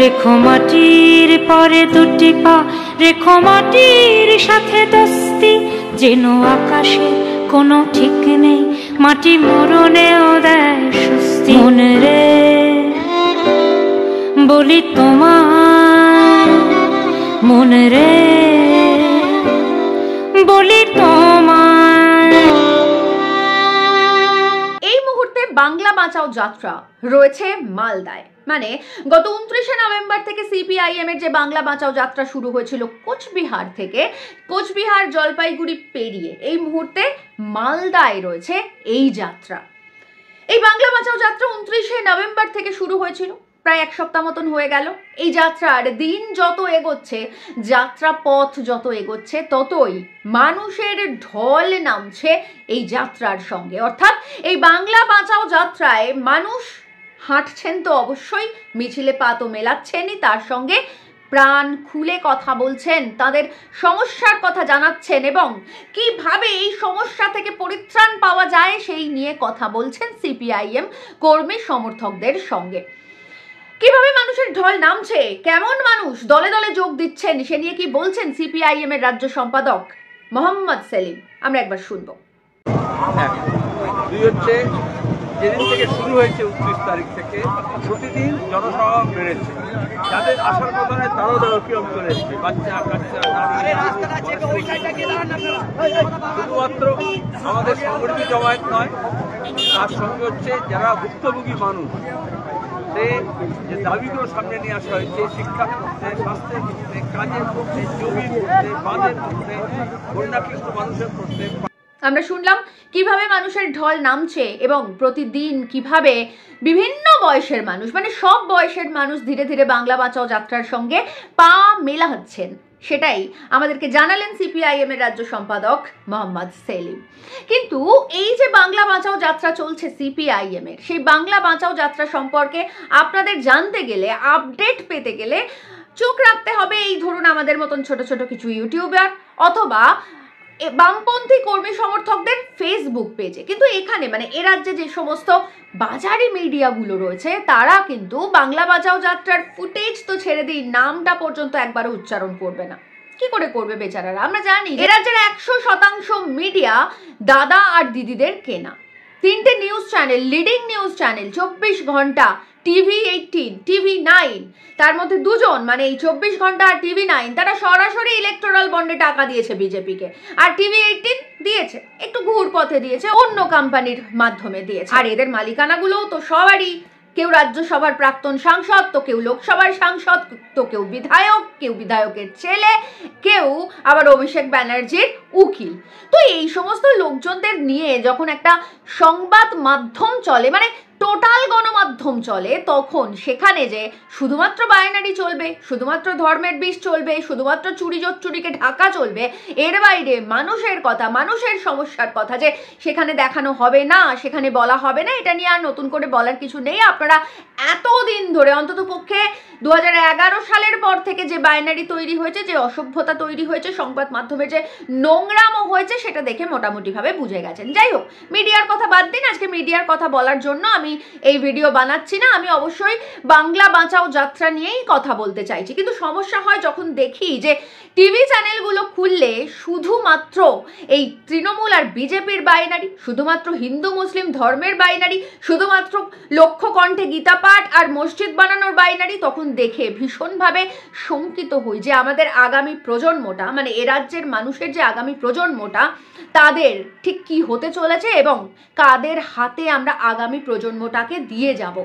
রেখো মাটির পরে দুটি পা, রেখো মাটির সাথে দোস্তি, যেন আকাশে কোনো ঠিক নেই, মাটি মরণেও দেয় স্বস্তি। মনে রে বলি তোমার, মনে রে বলি তোমার। এই মুহূর্তে বাংলা বাঁচাও যাত্রা রয়েছে মালদায়। মানে গত 29শে নভেম্বর থেকে সিপিআইএম এর যে বাংলা বাঁচাও যাত্রা শুরু হয়েছিল কোচবিহার থেকে, কোচবিহার জলপাইগুড়ি পেরিয়ে এই মুহূর্তে মালদায় রয়েছে এই যাত্রা। এই বাংলা বাঁচাও যাত্রা 29শে নভেম্বর থেকে শুরু হয়েছিল, প্রায় এক সপ্তাহ মতন হয়ে গেল। এই যাত্রার দিন যত এগোচ্ছে, যাত্রা পথ যত এগোচ্ছে, ততই মানুষের ঢল নামছে এই যাত্রার সঙ্গে। অর্থাৎ এই বাংলা বাঁচাও যাত্রায় মানুষ হাঁটছেন তো অবশ্যই, মিছিলে পা তো মেলাচ্ছেনই, তার সঙ্গে প্রাণ খুলে কথা বলছেন, তাদের সমস্যার কথা জানাচ্ছেন এবং কিভাবে এই সমস্যা থেকে পরিত্রাণ পাওয়া যায় সেই নিয়ে কথা বলছেন সিপিআইএম কর্মী সমর্থকদের সঙ্গে। কিভাবে মানুষের ঢল নামছে, কেমন মানুষ দলে দলে যোগ দিচ্ছেন, সে নিয়ে কি বলছেন সিপিআইএম এর রাজ্য সম্পাদক মোহাম্মদ সেলিম, আমরা একবার শুনবো। যেদিন থেকে শুরু হয়েছে 29 তারিখ থেকে প্রতিদিন জনসভা বেড়েছে, যাদের আসার কথা নয় তারাও দলকীয় চলে এসছে, বাচ্চা কাচ্চা, শুধুমাত্র আমাদের সংগঠিত জমায়েত নয়, তার সঙ্গে হচ্ছে যারা ভুক্তভোগী মানুষ, সে যে দাবিগুলো সামনে নিয়ে আসা হয়েছে, শিক্ষার ক্ষেত্রে, স্বাস্থ্যের ক্ষেত্রে, কাজের ক্ষেত্রে, জমির ক্ষেত্রে, বাঁধের ক্ষেত্রে, বন্যাক্রান্ত মানুষের ক্ষেত্রে। আমরা শুনলাম কিভাবে মানুষের ঢল নামছে এবং প্রতিদিন কিভাবে বিভিন্ন বয়সের মানুষ, মানে সব বয়সের মানুষ ধীরে ধীরে বাংলা বাঁচাও যাত্রার সঙ্গে পা মেলাচ্ছেন, সেটাই আমাদেরকে জানালেন সিপিআইএম এর রাজ্য সম্পাদক মোহাম্মদ সেলিম। কিন্তু এই যে বাংলা বাঁচাও যাত্রা চলছে সিপিআইএম এর, সেই বাংলা বাঁচাও যাত্রা সম্পর্কে আপনাদের জানতে গেলে, আপডেট পেতে গেলে চোখ রাখতে হবে এই ধরুন আমাদের মতন ছোট ছোট কিছু ইউটিউবার অথবা বামপন্থী কর্মী সমর্থকদের ফেসবুক পেজে। কিন্তু এখানে মানে এ রাজ্যে যে সমস্ত বাজারি মিডিয়াগুলো রয়েছে, তারা কিন্তু বাংলা বাঁচাও যাত্রার ফুটেজ তো ছেড়ে দিই, নামটা পর্যন্ত একবারও উচ্চারণ করবে না। কি করে করবে বেচারারা? আমরা জানি এ রাজ্যের 100% মিডিয়া দাদা আর দিদিদের কেনা। 3টে news channel, leading news channel, 24 ঘন্টা, TV18, TV9, তার মধ্যে দুজন মানে এই 24 ঘন্টা আর TV9 তারা সরাসরি ইলেকটোরাল বন্ডে টাকা দিয়েছে বিজেপিকে, আর TV18 দিয়েছে একটু ঘুর পথে দিয়েছে, অন্য কোম্পানির মাধ্যমে দিয়েছে। আর এদের মালিকানাগুলোও তো সবারই, কেউ রাজ্যসভার প্রাক্তন সাংসদ, তো কেউ লোকসভার সাংসদ, তো কেউ বিধায়ক, কেউ বিধায়কের ছেলে, কেউ আবার অভিষেক ব্যানার্জির উকিল। তো এই সমস্ত লোকজনদের নিয়ে যখন একটা সংবাদ মাধ্যম চলে, মানে টোটাল গণমাধ্যম চলে, তখন সেখানে যে শুধুমাত্র বায়নারি চলবে, শুধুমাত্র ধর্মের বিষ চলবে, শুধুমাত্র চুরি চুরিকে ঢাকা চলবে, এর বাইরে মানুষের কথা, মানুষের সমস্যার কথা যে সেখানে দেখানো হবে না, সেখানে বলা হবে না, এটা নিয়ে আর নতুন করে বলার কিছু নেই। আপনারা এতদিন ধরে, অন্তত পক্ষে 2011 সালের পর থেকে যে বায়নারি তৈরি হয়েছে, যে অসভ্যতা তৈরি হয়েছে, সংবাদ মাধ্যমে যে নোংরামও হয়েছে, সেটা দেখে মোটামুটিভাবে বুঝে গেছেন। যাই হোক, মিডিয়ার কথা বাদ দিন, আজকে মিডিয়ার কথা বলার জন্য আমি এই ভিডিও বানাচ্ছি না। আমি অবশ্যই বাংলা বাঁচাও যাত্রা নিয়েই কথা বলতে চাইছি। কিন্তু সমস্যা হয় যখন দেখি যে টিভি চ্যানেলগুলো খুললে শুধুমাত্র এই তৃণমূল আর বিজেপির বাইনারি, শুধুমাত্র হিন্দু মুসলিম ধর্মের বাইনারি, শুধুমাত্র লক্ষ্য কণ্ঠে গীতা পাঠ আর মসজিদ বানানোর বাইনারি, তখন দেখে ভীষণভাবে শঙ্কিত হই যে আমাদের আগামী প্রজন্মটা, মানে এ রাজ্যের মানুষের যে আগামী প্রজন্মটা, তাদের ঠিক কি হতে চলেছে এবং কাদের হাতে আমরা আগামী প্রজন্মটাকে দিয়ে যাব।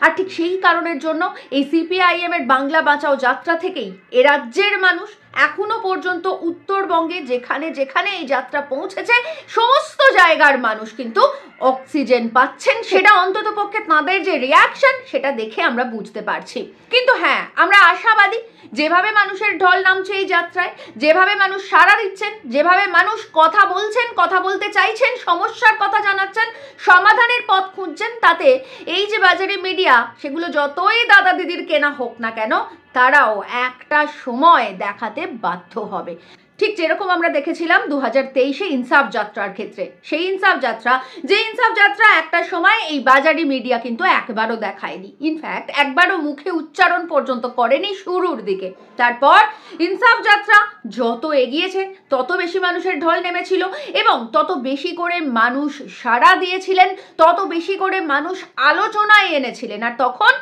আর ঠিক সেই কারণের জন্য এই সিপিআইএম এর বাংলা বাঁচাও যাত্রা থেকেই এ রাজ্যের মানুষ এখনো পর্যন্ত উত্তরবঙ্গে যেখানে যেখানে এই যাত্রা পৌঁছেছে, সমস্ত জায়গার মানুষ কিন্তু অক্সিজেন পাচ্ছেন। সেটা অন্তত পক্ষে তাদের যে রিয়াকশন, সেটা দেখে আমরা বুঝতে পারছি। কিন্তু হ্যাঁ, আমরা আশাবাদী, যেভাবে মানুষের ঢল নামছে এই যাত্রায়, যেভাবে মানুষ সাড়া দিচ্ছেন, যেভাবে মানুষ কথা বলছেন, কথা বলতে চাইছেন, সমস্যার কথা জানাচ্ছেন, সমাধানের পথ খুঁজছেন, তাতে এই যে বাজারে মিডিয়া, সেগুলো যতই দাদা দিদির কেনা হোক না কেন, তারাও একটা সময় দেখাতে বাধ্য হবে। ঠিক যেরকম আমরা দেখেছিলাম 2023-এ ইনসাফ যাত্রার ক্ষেত্রে। সেই ইনসাফ যাত্রা, যে ইনসাফ যাত্রা একটা সময় এই বাজারি মিডিয়া কিন্তু একবারও দেখায়নি, ইনফ্যাক্ট একবারও মুখে উচ্চারণ পর্যন্ত করেনি শুরুর দিকে। তারপর ইনসাফ যাত্রা যত এগিয়েছে তত বেশি মানুষের ঢল নেমেছিল এবং তত বেশি করে মানুষ সাড়া দিয়েছিলেন, তত বেশি করে মানুষ আলোচনায় এনেছিলেন। আর তখন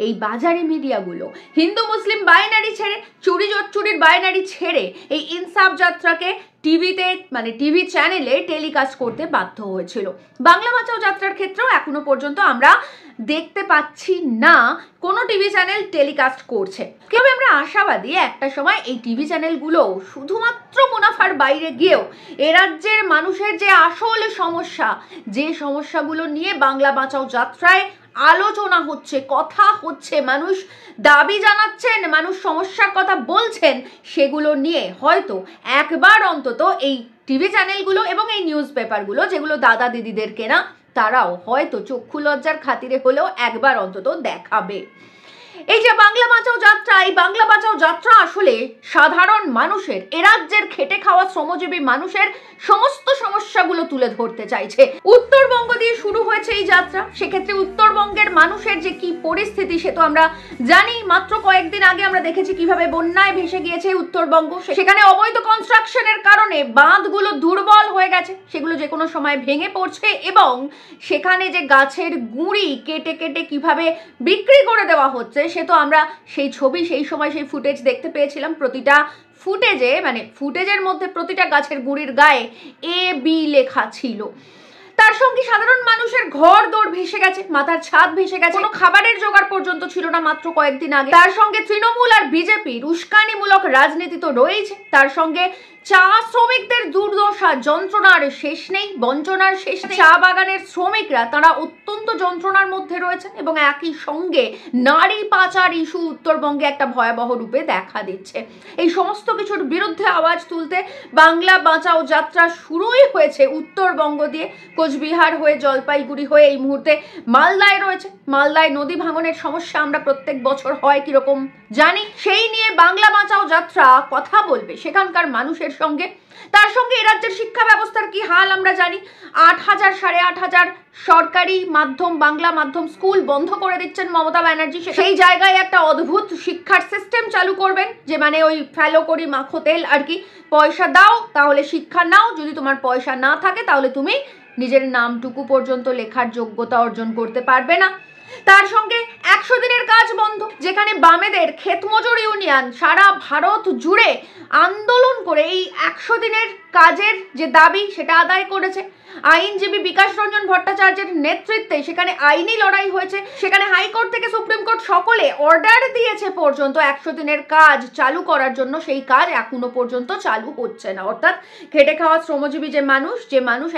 এই বাজারি মিডিয়াগুলো হিন্দু মুসলিম বাইনারি ছেড়ে, চুরি চুরির বাইনারি ছেড়ে এই ইনসাফ যাত্রাকে টিভিতে মানে টিভি চ্যানেলে টেলিকাস্ট করতে বাধ্য হয়েছিল। বাংলা বাঁচাও যাত্রার ক্ষেত্রেও এখনো পর্যন্ত আমরা দেখতে পাচ্ছি না কোনো টিভি চ্যানেল টেলিকাস্ট করছে। তবে আমরা আশাবাদী একটা সময় এই টিভি চ্যানেলগুলো শুধুমাত্র মুনাফার বাইরে গিয়েও এ রাজ্যের মানুষের যে আসল সমস্যা, যে সমস্যাগুলো নিয়ে বাংলা বাঁচাও যাত্রায় আলোচনা হচ্ছে, কথা হচ্ছে, মানুষ দাবি জানাচ্ছেন, মানুষ সমস্যার কথা বলছেন, সেগুলো নিয়ে হয়তো একবার অন্তত এই টিভি চ্যানেলগুলো এবং এই নিউজ পেপারগুলো, যেগুলো দাদা দিদিদের কেনা, তারাও হয়তো চক্ষু লজ্জার খাতিরে হলেও একবার অন্তত দেখাবে। এই যে বাংলা বাঁচাও যাত্রা, এই বাংলা বাঁচাও যাত্রা আসলে সাধারণ মানুষের, এ রাজ্যের খেটে খাওয়া শ্রমজীবী মানুষের সমস্ত সমস্যাগুলো তুলে ধরতে চাইছে। উত্তরবঙ্গ দিয়ে শুরু হয়েছে এই যাত্রা, সেক্ষেত্রে উত্তরবঙ্গের মানুষের যে কি পরিস্থিতি সে তো আমরা জানি। মাত্র কয়েকদিন আগে আমরা দেখেছি কিভাবে বন্যায় ভেসে গিয়েছে উত্তরবঙ্গ। সেখানে অবৈধ কনস্ট্রাকশনের কারণে বাঁধগুলো দুর্বল হয়ে গেছে, সেগুলো যে কোনো সময় ভেঙে পড়ছে এবং সেখানে যে গাছের গুঁড়ি কেটে কেটে কিভাবে বিক্রি করে দেওয়া হচ্ছে, সে তো আমরা সেই ছবি, সেই সময় সেই ফুটেজ দেখতে পেয়েছিলাম। প্রতিটা ফুটেজে মানে ফুটেজের মধ্যে প্রতিটা গাছের গুঁড়ির গায়ে AB লেখা ছিল। তার সঙ্গে সাধারণ মানুষের ঘর দৌড় ভেসে গেছে, মাথার ছাদ ভেসে গেছে, কোনো খাবারের জোগাড় পর্যন্ত ছিল না মাত্র কয়েকদিন আগে। তার সঙ্গে তৃণমূল আর বিজেপির উস্কানিমূলক রাজনীতি তো রয়েছে, তার সঙ্গে চা শ্রমিকদের দুর্দশা, যন্ত্রণার শেষ নেই, বঞ্চনার শেষ নেই। চা বাগানের শ্রমিকরা তারা অত্যন্ত যন্ত্রণার মধ্যে রয়েছেন এবং একই সঙ্গে নারী পাচার ইস্যু উত্তরবঙ্গে একটা ভয়াবহ রূপে দেখা দিচ্ছে। এই সমস্ত কিছুর বিরুদ্ধে আওয়াজ তুলতে বাংলা বাঁচাও যাত্রা শুরুই হয়েছে উত্তরবঙ্গ দিয়ে, কোচবিহার হয়ে, জলপাইগুড়ি হয়ে এই মুহূর্তে মালদায় রয়েছে। মালদায় নদী ভাঙনের সমস্যা আমরা প্রত্যেক বছর হয় কিরকম জানি, সেই নিয়ে বাংলা বাঁচাও যাত্রা কথা বলবে সেখানকার মানুষের সঙ্গে। তার সঙ্গে এ রাজ্যের শিক্ষা ব্যবস্থার কি হাল আমরা জানি। 8,000 সাড়ে 8,000 সরকারি মাধ্যম, বাংলা মাধ্যম স্কুল বন্ধ করে দিচ্ছেন মমতা ব্যানার্জি। সেই জায়গায় একটা অদ্ভুত শিক্ষার সিস্টেম চালু করবেন, যে মানে ওই ফেলো করি মাখো তেল আর কি, পয়সা দাও তাহলে শিক্ষা নাও, যদি তোমার পয়সা না থাকে তাহলে তুমি নিজের নামটুকু পর্যন্ত লেখার যোগ্যতা অর্জন করতে পারবে না। তার সঙ্গে 100 দিনের কাজ বন্ধ, যেখানে বামেদের ক্ষেতমজুর ইউনিয়ন সারা ভারত জুড়ে আন্দোলন করে এই 100 দিনের কাজের যে দাবি সেটা আদায় করেছে। আইনজীবী বিকাশ রঞ্জন ভট্টাচার্যের নেতৃত্বে সেখানে আইনি লড়াই হয়েছে, সেখানে হাইকোর্ট থেকে সুপ্রিম কোর্ট সকলে অর্ডার দিয়েছে পর্যন্ত 100 দিনের কাজ চালু করার জন্য, সেই কাজ এখনো পর্যন্ত চালু হচ্ছে না। অর্থাৎ খেটে খাওয়া শ্রমজীবী যে মানুষ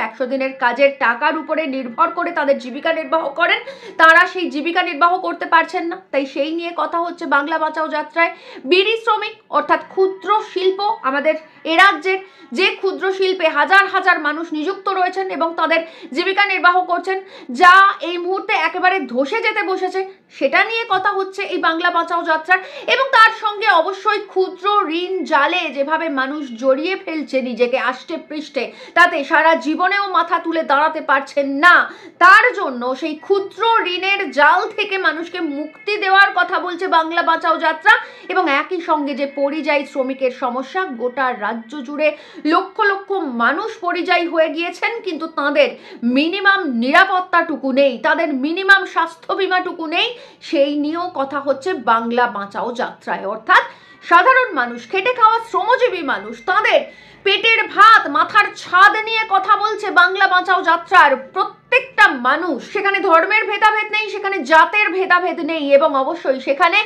100 দিনের কাজের টাকার উপরে নির্ভর করে তাদের জীবিকা নির্বাহ করেন, তারা সেই জীবিকা নির্বাহ করতে পারছেন না। তাই সেই নিয়ে কথা হচ্ছে বাংলা বাঁচাও যাত্রায়। বিড়ি শ্রমিক অর্থাৎ ক্ষুদ্র শিল্প, আমাদের এ রাজ্যের যে ক্ষুদ্র শিল্পে হাজার হাজার মানুষ নিযুক্ত রয়েছেন এবং তাদের জীবিকা নির্বাহ করছেন, যা এই মুহূর্তে একেবারে ধসে যেতে বসেছে, সেটা নিয়ে কথা হচ্ছে এই বাংলা বাঁচাও যাত্রার। এবং তার সঙ্গে অবশ্যই ক্ষুদ্র ঋণ জালে যেভাবে মানুষ জড়িয়ে ফেলছে নিজেকে আষ্টে পৃষ্ঠে, তাতে সারা জীবনেও মাথা তুলে দাঁড়াতে পারছেন না, তার জন্য সেই ক্ষুদ্র ঋণের জাল থেকে মানুষকে মুক্তি দেওয়ার কথা বলছে বাংলা বাঁচাও যাত্রা। এবং একই সঙ্গে যে পরিযায়ী শ্রমিকের সমস্যা, গোটা রাজ্য জুড়ে লক্ষ লক্ষ মানুষ পরিযায়ী হয়ে গিয়েছেন, কিন্তু তাদের মিনিমাম নিরাপত্তাটুকু নেই, তাদের মিনিমাম স্বাস্থ্য বিমাটুকু নেই, সেই নিয়েও কথা হচ্ছে বাংলা বাঁচাও যাত্রায়। অর্থাৎ সাধারণ মানুষ, খেটে খাওয়া শ্রমজীবী মানুষ, তাদের পেটের ভাত, মাথার ছাদ নিয়ে কথা বলছে বাংলা বাঁচাও যাত্রার প্রত্যেকটা মানুষ। সেখানে ধর্মের ভেদাভেদ নেই, সেখানে জাতের ভেদাভেদ নেই এবং অবশ্যই সেখানে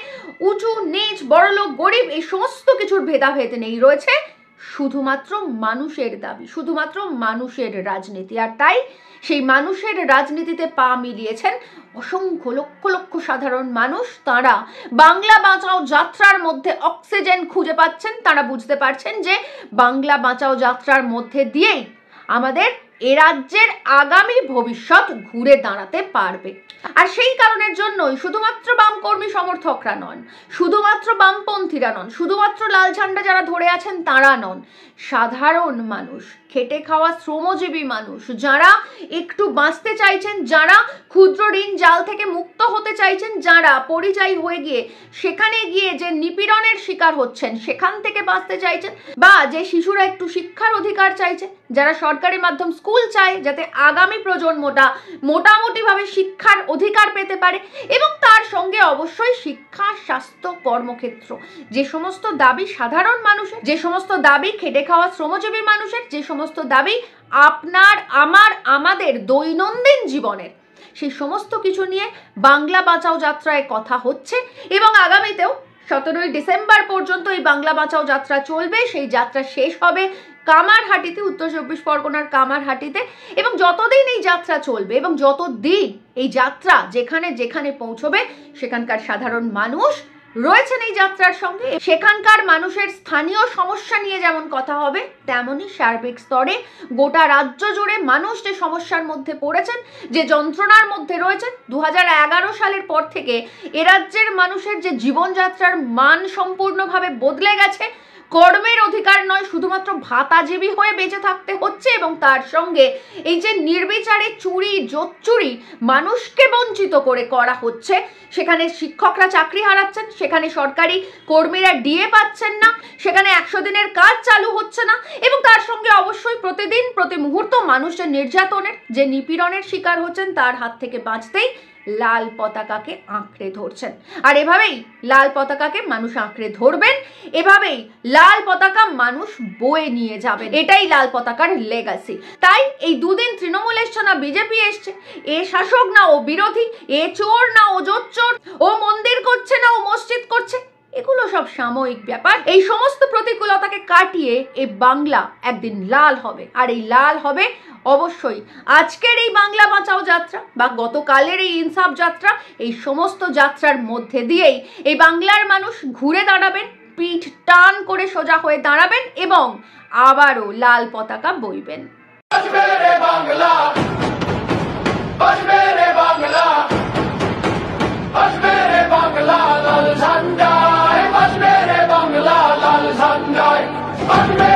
উঁচু নিচ, বড়লোক গরিব এই সমস্ত কিছুর ভেদাভেদ নেই, রয়েছে শুধুমাত্র মানুষের দাবি, শুধুমাত্র মানুষের রাজনীতি। আর তাই সেই মানুষের রাজনীতিতে পা মিলিয়েছেন অসংখ্য লক্ষ লক্ষ সাধারণ মানুষ। তারা বাংলা বাঁচাও যাত্রার মধ্যে অক্সিজেন খুঁজে পাচ্ছেন, তারা বুঝতে পারছেন যে বাংলা বাঁচাও যাত্রার মধ্যে দিয়েই আমাদের এ রাজ্যের আগামী ভবিষ্যৎ ঘুরে দাঁড়াতে পারবে। আর সেই কারণের জন্যই শুধুমাত্র বাম কর্মী সমর্থকরা নন, শুধুমাত্র বামপন্থীরা নন, শুধুমাত্র লাল ঝান্ডা যারা ধরে আছেন তারা নন, সাধারণ মানুষ, খেটে খাওয়া শ্রমজীবী মানুষ, যারা একটু বাঁচতে চাইছেন, যারা ক্ষুদ্র ঋণ জাল থেকে মুক্ত হতে চাইছেন, যারা পরিযায়ী হয়ে গিয়ে সেখানে গিয়ে যে নিপীড়নের শিকার হচ্ছেন সেখান থেকে বাঁচতে চাইছেন, বা যে শিশুরা একটু শিক্ষার অধিকার চাইছে, যারা সরকারি মাধ্যম স্কুল চায় যাতে আগামী প্রজন্মটা মোটামুটিভাবে শিক্ষার অধিকার পেতে পারে, এবং তার সঙ্গে অবশ্যই শিক্ষা, স্বাস্থ্য, কর্মক্ষেত্র, যে সমস্ত দাবি সাধারণ মানুষের, যে সমস্ত দাবি খেটে খাওয়া শ্রমজীবী মানুষের, যে সমস্ত দাবি আপনার, আমার, আমাদের দৈনন্দিন জীবনের, সেই সমস্ত কিছু নিয়ে বাংলা বাঁচাও যাত্রায় কথা হচ্ছে। এবং আগামীতেও 17ই ডিসেম্বর পর্যন্ত এই বাংলা বাঁচাও যাত্রা চলবে। সেই যাত্রা শেষ হবে কামারহাটিতে, উত্তর 24 পরগনার কামারহাটিতে। এবং যতদিন এই যাত্রা চলবে এবং যতদিন এই যাত্রা যেখানে যেখানে পৌঁছবে সেখানকার সাধারণ মানুষ রয়েছেন এই যাত্রার সঙ্গে, সেখানকার মানুষের স্থানীয় সমস্যা নিয়ে যেমন কথা হবে, তেমনই সার্বিক স্তরে গোটা রাজ্য জুড়ে মানুষ যে সমস্যার মধ্যে পড়েছেন, যে যন্ত্রণার মধ্যে রয়েছেন, 2011 সালের পর থেকে এ রাজ্যের মানুষের যে জীবনযাত্রার মান সম্পূর্ণভাবে বদলে গেছে, কর্মের অধিকার নয়, শুধুমাত্র ভাতাজীবী হয়ে বেঁচে থাকতে হচ্ছে, এবং তার সঙ্গে এই যে নির্বিচারে চুরি জোচ্চুরি মানুষকে বঞ্চিত করে করা হচ্ছে, সেখানে শিক্ষকরা চাকরি হারাচ্ছেন, সেখানে সরকারি কর্মীরা ডিএ পাচ্ছেন না, সেখানে 100 দিনের কাজ চালু হচ্ছে না, এবং তার সঙ্গে অবশ্যই প্রতিদিন প্রতি মুহূর্ত মানুষের নির্যাতনের, যে নিপীড়নের শিকার হচ্ছেন, তার হাত থেকে বাঁচতেই লাল পতাকাকে আঁকড়ে ধরছেন। আর এভাবেই লাল পতাকাকে মানুষ আঁকড়ে ধরবেন, এভাবেই লাল পতাকা মানুষ বয়ে নিয়ে যাবেন, এটাই লাল পতাকার লেগাসি। তাই এই দুদিন তৃণমূল এসছে না বিজেপি এসছে, এ শাসক না ও বিরোধী, এ চোর না ও জোচ্চোর, ও মন্দির করছে না ও মসজিদ করছে, এগুলো সব সাময়িক ব্যাপার। এই সমস্ত প্রতিকূলতাকে কাটিয়ে এই বাংলা একদিন লাল হবে। আর এই লাল হবে অবশ্যই আজকের এই বাংলা বাঁচাও যাত্রা বা গতকালের এই ইনসাফ যাত্রা, এই সমস্ত যাত্রার মধ্যে দিয়েই এই বাংলার মানুষ ঘুরে দাঁড়াবেন, পিঠ টান করে সোজা হয়ে দাঁড়াবেন এবং আবারও লাল পতাকা বইবেন। লাল ঝান্ডায় বাজবে রে বাংলা, লাল ঝান্ডায় বাজবে